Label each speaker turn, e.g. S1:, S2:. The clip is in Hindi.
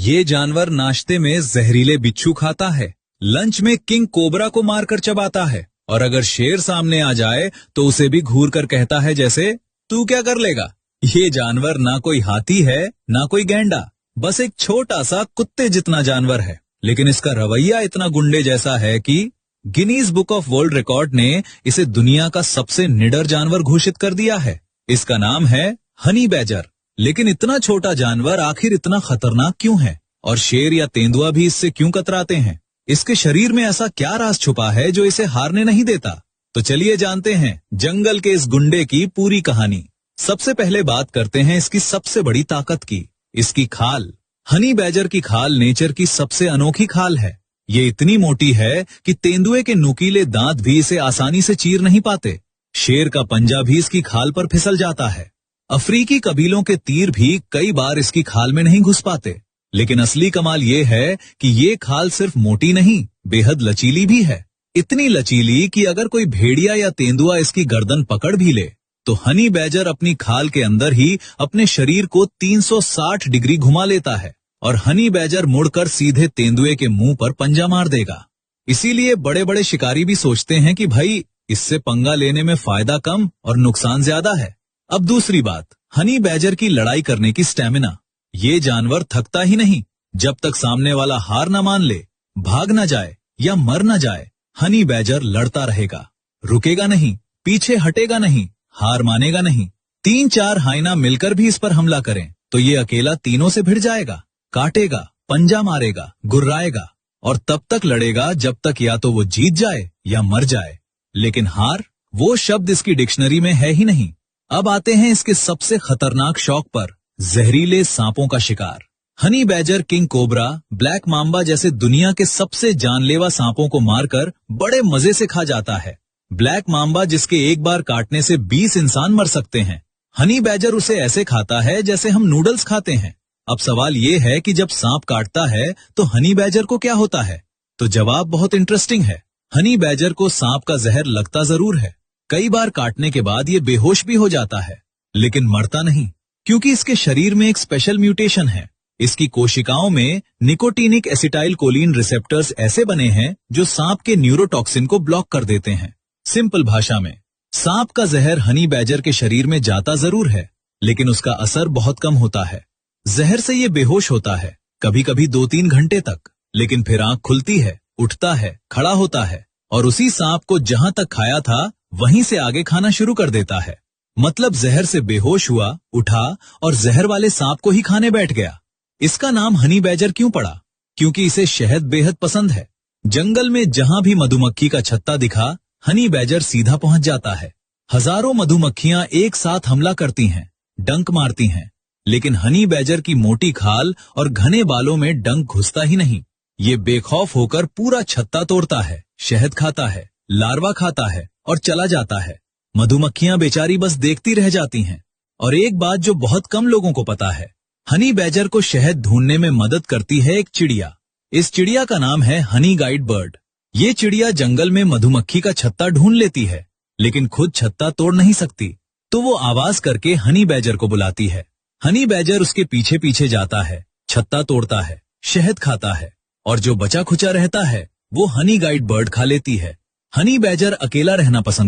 S1: ये जानवर नाश्ते में जहरीले बिच्छू खाता है, लंच में किंग कोबरा को मारकर चबाता है, और अगर शेर सामने आ जाए तो उसे भी घूर कर कहता है जैसे तू क्या कर लेगा। ये जानवर ना कोई हाथी है ना कोई गैंडा, बस एक छोटा सा कुत्ते जितना जानवर है, लेकिन इसका रवैया इतना गुंडे जैसा है कि Guinness book of world record ने इसे दुनिया का सबसे निडर जानवर घोषित कर दिया है। इसका नाम है हनी बैजर। लेकिन इतना छोटा जानवर आखिर इतना खतरनाक क्यों है, और शेर या तेंदुआ भी इससे क्यों कतराते हैं? इसके शरीर में ऐसा क्या राज छुपा है जो इसे हारने नहीं देता? तो चलिए जानते हैं जंगल के इस गुंडे की पूरी कहानी। सबसे पहले बात करते हैं इसकी सबसे बड़ी ताकत की, इसकी खाल। हनी बैजर की खाल नेचर की सबसे अनोखी खाल है। ये इतनी मोटी है कि तेंदुए के नुकीले दांत भी इसे आसानी से चीर नहीं पाते। शेर का पंजा भी इसकी खाल पर फिसल जाता है। अफ्रीकी कबीलों के तीर भी कई बार इसकी खाल में नहीं घुस पाते। लेकिन असली कमाल ये है कि ये खाल सिर्फ मोटी नहीं, बेहद लचीली भी है। इतनी लचीली कि अगर कोई भेड़िया या तेंदुआ इसकी गर्दन पकड़ भी ले तो हनी बैजर अपनी खाल के अंदर ही अपने शरीर को 360 डिग्री घुमा लेता है और हनी बैजर मुड़कर सीधे तेंदुए के मुंह पर पंजा मार देगा। इसीलिए बड़े बड़े शिकारी भी सोचते हैं कि भाई इससे पंगा लेने में फायदा कम और नुकसान ज्यादा है। अब दूसरी बात, हनी बैजर की लड़ाई करने की स्टेमिना। ये जानवर थकता ही नहीं। जब तक सामने वाला हार न मान ले, भाग न जाए या मर न जाए, हनी बैजर लड़ता रहेगा, रुकेगा नहीं, पीछे हटेगा नहीं, हार मानेगा नहीं। 3-4 हाइना मिलकर भी इस पर हमला करें तो ये अकेला तीनों से भिड़ जाएगा, काटेगा, पंजा मारेगा, गुर्राएगा और तब तक लड़ेगा जब तक या तो वो जीत जाए या मर जाए। लेकिन हार, वो शब्द इसकी डिक्शनरी में है ही नहीं। अब आते हैं इसके सबसे खतरनाक शौक पर, जहरीले सांपों का शिकार। Honey badger king cobra, black Mamba जैसे दुनिया के सबसे जानलेवा सांपों को मारकर बड़े मजे से खा जाता है। ब्लैक मांबा जिसके एक बार काटने से 20 इंसान मर सकते हैं, हनी बैजर उसे ऐसे खाता है जैसे हम नूडल्स खाते हैं। अब सवाल ये है कि जब सांप काटता है तो हनी बैजर को क्या होता है? तो जवाब बहुत इंटरेस्टिंग है। हनी बैजर को सांप का जहर लगता जरूर है। कई बार काटने के बाद ये बेहोश भी हो जाता है, लेकिन मरता नहीं, क्योंकि इसके शरीर में एक स्पेशल म्यूटेशन है। इसकी कोशिकाओं में निकोटीनिक एसिटाइल कोलिन रिसेप्टर्स ऐसे बने हैं जो सांप के न्यूरोटॉक्सिन को ब्लॉक कर देते हैं। सिंपल भाषा में, सांप का जहर हनी बैजर के शरीर में जाता जरूर है, लेकिन उसका असर बहुत कम होता है। जहर से ये बेहोश होता है, कभी कभी 2-3 घंटे तक, लेकिन फिर आंख खुलती है, उठता है, खड़ा होता है और उसी सांप को जहां तक खाया था वहीं से आगे खाना शुरू कर देता है। मतलब जहर से बेहोश हुआ, उठा और जहर वाले सांप को ही खाने बैठ गया। इसका नाम हनी बैजर क्यों पड़ा? क्योंकि इसे शहद बेहद पसंद है। जंगल में जहां भी मधुमक्खी का छत्ता दिखा, हनी बैजर सीधा पहुंच जाता है। हजारों मधुमक्खियां एक साथ हमला करती हैं, डंक मारती हैं, लेकिन हनी बैजर की मोटी खाल और घने बालों में डंक घुसता ही नहीं। ये बेखौफ होकर पूरा छत्ता तोड़ता है, शहद खाता है, लार्वा खाता है और चला जाता है। मधुमक्खियां बेचारी बस देखती रह जाती हैं। और एक बात जो बहुत कम लोगों को पता है, हनी बैजर को शहद ढूंढने में मदद करती है एक चिड़िया। इस चिड़िया का नाम है हनी गाइड बर्ड। ये चिड़िया जंगल में मधुमक्खी का छत्ता ढूंढ लेती है, लेकिन खुद छत्ता तोड़ नहीं सकती, तो वो आवाज करके हनी बैजर को बुलाती है। हनी बैजर उसके पीछे पीछे जाता है, छत्ता तोड़ता है, शहद खाता है और जो बचा खुचा रहता है वो हनी गाइड बर्ड खा लेती है। हनी बैजर अकेला रहना पसंद